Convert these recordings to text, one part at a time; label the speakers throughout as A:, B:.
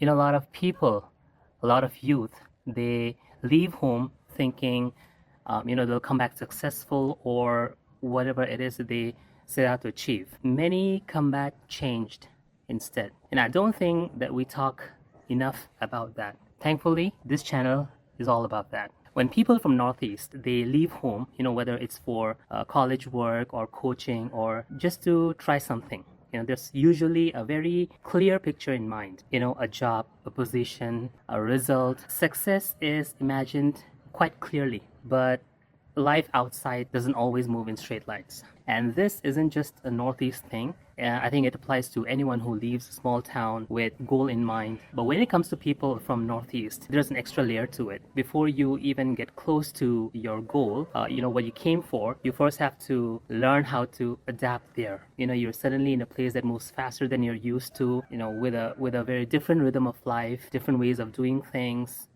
A: A lot of people, a lot of youth, they leave home thinking, they'll come back successful or whatever it is that they set out to achieve. Many come back changed instead. And I don't think that we talk enough about that. Thankfully, this channel is all about that. When people from Northeast, they leave home, whether it's for college work or coaching or just to try something, there's usually a very clear picture in mind, a job, a position, a result. Success is imagined quite clearly, but life outside doesn't always move in straight lines. And this isn't just a Northeast thing. I think it applies to anyone who leaves a small town with goal in mind. But when it comes to people from Northeast, there's an extra layer to it. Before you even get close to your goal, what you came for, you first have to learn how to adapt there. You're suddenly in a place that moves faster than you're used to, with a very different rhythm of life, different ways of doing things,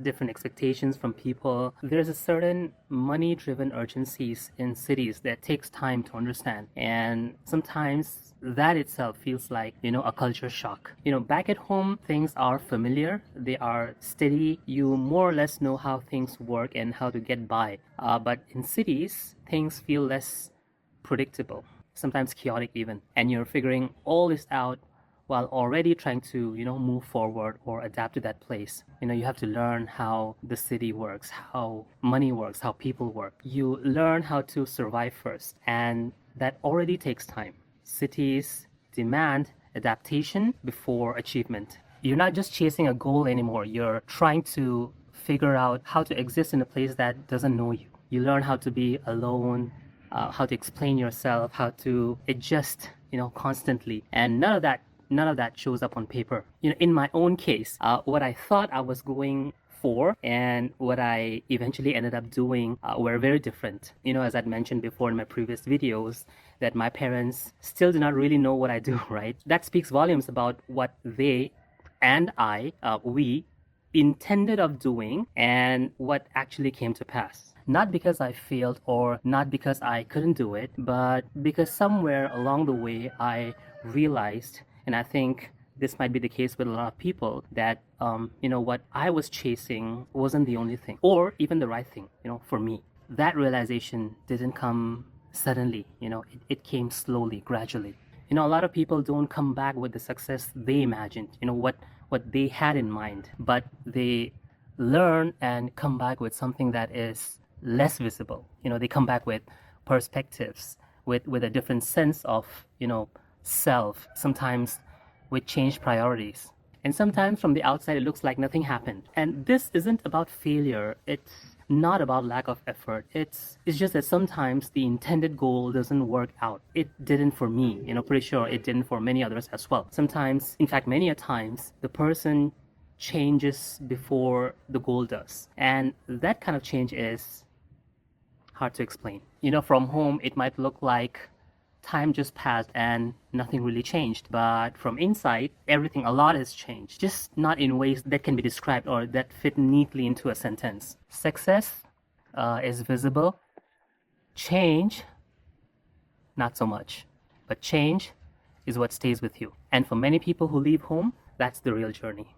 A: different expectations from people. There's a certain money-driven urgencies in cities that takes time to understand, and sometimes that itself feels like a culture shock. Back at home, things are familiar, they are steady, you more or less know how things work and how to get by, but in cities things feel less predictable, sometimes chaotic even, and you're figuring all this out while already trying to move forward or adapt to that place. You have to learn how the city works, how money works, how people work. You learn how to survive first, and that already takes time. Cities demand adaptation before achievement. You're not just chasing a goal anymore, you're trying to figure out how to exist in a place that doesn't know you. You learn how to be alone, how to explain yourself, how to adjust constantly, and none of that shows up on paper. In my own case, what I thought I was going for and what I eventually ended up doing were very different. As I'd mentioned before in my previous videos, that my parents still do not really know what I do, right? That speaks volumes about what they and we intended of doing and what actually came to pass. Not because I failed or not because I couldn't do it, but because somewhere along the way I realized, and I think this might be the case with a lot of people, that what I was chasing wasn't the only thing or even the right thing for me. That realization didn't come suddenly. It came slowly, gradually. A lot of people don't come back with the success they imagined, what they had in mind, but they learn and come back with something that is less visible. They come back with perspectives, with a different sense of self, sometimes with changed priorities. And sometimes from the outside, it looks like nothing happened. And this isn't about failure. It's not about lack of effort. It's just that sometimes the intended goal doesn't work out. It didn't for me, pretty sure it didn't for many others as well. Sometimes, in fact, many a times, the person changes before the goal does. And that kind of change is hard to explain. From home, it might look like time just passed and nothing really changed. But from inside, a lot has changed. Just not in ways that can be described or that fit neatly into a sentence. Success is visible. Change, not so much. But change is what stays with you. And for many people who leave home, that's the real journey.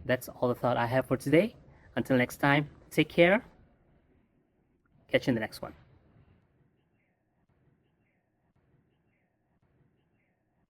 A: That's all the thought I have for today. Until next time, take care. Catch you in the next one.